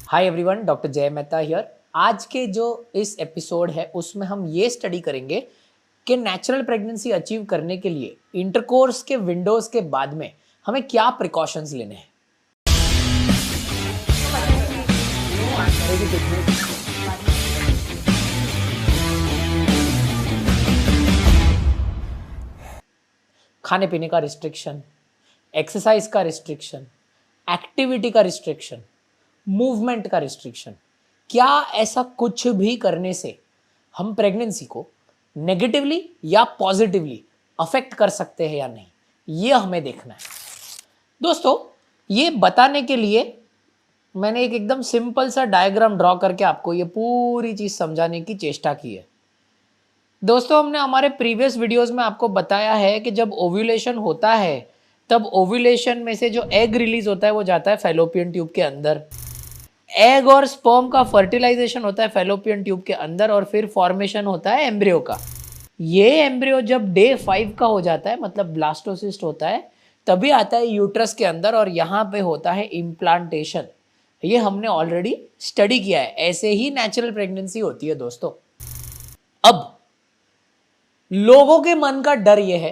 Hi everyone, doctor जय Mehta here. आज के जो इस एपिसोड है उसमें हम ये स्टडी करेंगे कि नेचुरल प्रेगनेंसी अचीव करने के लिए इंटरकोर्स के विंडोज के बाद में हमें क्या प्रिकॉशंस लेने हैं। खाने पीने का रिस्ट्रिक्शन, एक्सरसाइज का रिस्ट्रिक्शन, एक्टिविटी का रिस्ट्रिक्शन, मूवमेंट का रिस्ट्रिक्शन, क्या ऐसा कुछ भी करने से हम प्रेगनेंसी को नेगेटिवली या पॉजिटिवली अफेक्ट कर सकते हैं या नहीं, ये हमें देखना है। दोस्तों, ये बताने के लिए मैंने एक एकदम सिंपल सा डायग्राम ड्रॉ करके आपको ये पूरी चीज़ समझाने की चेष्टा की है। दोस्तों, हमने हमारे प्रीवियस वीडियोस में आपको बताया है कि जब ओव्यूलेशन होता है तब ओव्यूलेशन में से जो एग रिलीज होता है वो जाता है फैलोपियन ट्यूब के अंदर। एग और स्पर्म का फर्टिलाइजेशन होता है फैलोपियन ट्यूब के अंदर और फिर फॉर्मेशन होता है एम्ब्रियो का। ये एम्ब्रियो जब डे 5 का हो जाता है, मतलब ब्लास्टोसिस्ट होता है, तभी आता है यूट्रस के अंदर और यहाँ पे होता है इम्प्लांटेशन। ये हमने ऑलरेडी स्टडी किया है। ऐसे ही नेचुरल प्रेगनेंसी होती है दोस्तों। अब लोगों के मन का डर यह है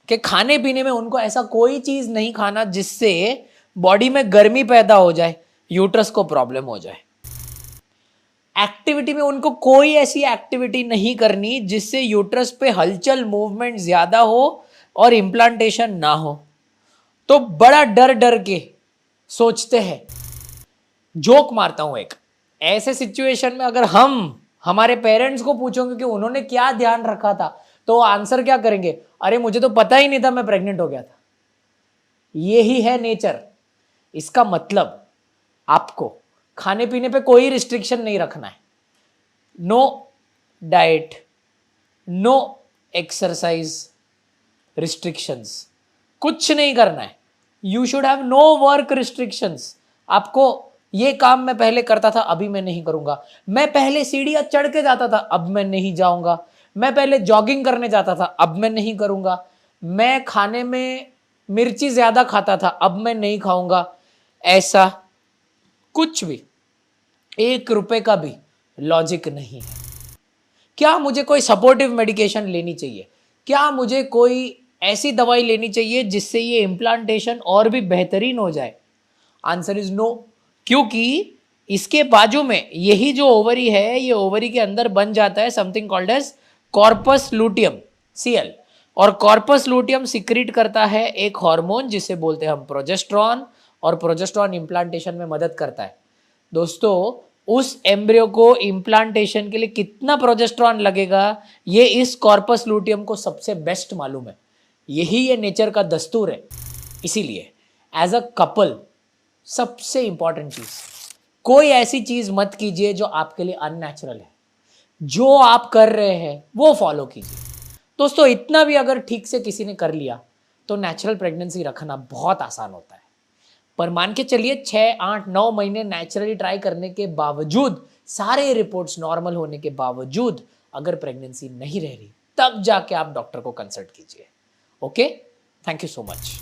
कि खाने पीने में उनको ऐसा कोई चीज नहीं खाना जिससे बॉडी में गर्मी पैदा हो जाए, यूट्रस को प्रॉब्लम हो जाए। एक्टिविटी में उनको कोई ऐसी एक्टिविटी नहीं करनी जिससे यूट्रस पे हलचल, मूवमेंट ज्यादा हो और इम्प्लांटेशन ना हो। तो बड़ा डर डर के सोचते हैं। जोक मारता हूं एक, ऐसे सिचुएशन में अगर हम हमारे पेरेंट्स को पूछोगे कि उन्होंने क्या ध्यान रखा था, तो आंसर क्या करेंगे? अरे मुझे तो पता ही नहीं था, मैं प्रेग्नेंट हो गया था। यही है नेचर। इसका मतलब आपको खाने पीने पे कोई रिस्ट्रिक्शन नहीं रखना है। No diet, no exercise restrictions, कुछ नहीं करना है। You should have no work restrictions. आपको ये काम मैं पहले करता था, अभी मैं नहीं करूंगा। मैं पहले सीढ़ियां चढ़ के जाता था, अब मैं नहीं जाऊंगा। मैं पहले जॉगिंग करने जाता था, अब मैं नहीं करूंगा। मैं खाने में मिर्ची ज्यादा खाता था, अब मैं नहीं खाऊंगा। ऐसा कुछ भी, 1 रुपए का भी लॉजिक नहीं है। क्या मुझे कोई सपोर्टिव मेडिकेशन लेनी चाहिए? क्या मुझे कोई ऐसी दवाई लेनी चाहिए जिससे ये इम्प्लांटेशन और भी बेहतरीन हो जाए? Answer is no. क्योंकि इसके बाजू में यही जो ओवरी है, ये ओवरी के अंदर बन जाता है something called as corpus luteum, Cl। और कॉर्पस लूटियम सिक्रीट करता है एक हार्मोन जिसे बोलते हैं हम प्रोजेस्टेरॉन, और प्रोजेस्टेरॉन इम्प्लांटेशन में मदद करता है। दोस्तों, उस एम्ब्रियो को इम्प्लांटेशन के लिए कितना प्रोजेस्टेरॉन लगेगा, ये इस कॉर्पस लूटियम को सबसे बेस्ट मालूम है। यही ये नेचर का दस्तूर है। इसीलिए एज अ कपल सबसे इंपॉर्टेंट चीज, कोई ऐसी चीज मत कीजिए जो आपके लिए अननेचुरल है। जो आप कर रहे हैं वो फॉलो कीजिए। दोस्तों, इतना भी अगर ठीक से किसी ने कर लिया तो नेचुरल प्रेगनेंसी रखना बहुत आसान होता है। पर मान के चलिए 6, 8, 9 महीने नेचुरली ट्राई करने के बावजूद, सारे रिपोर्ट्स नॉर्मल होने के बावजूद अगर प्रेगनेंसी नहीं रह रही, तब जाके आप डॉक्टर को कंसल्ट कीजिए। Okay, thank you so much.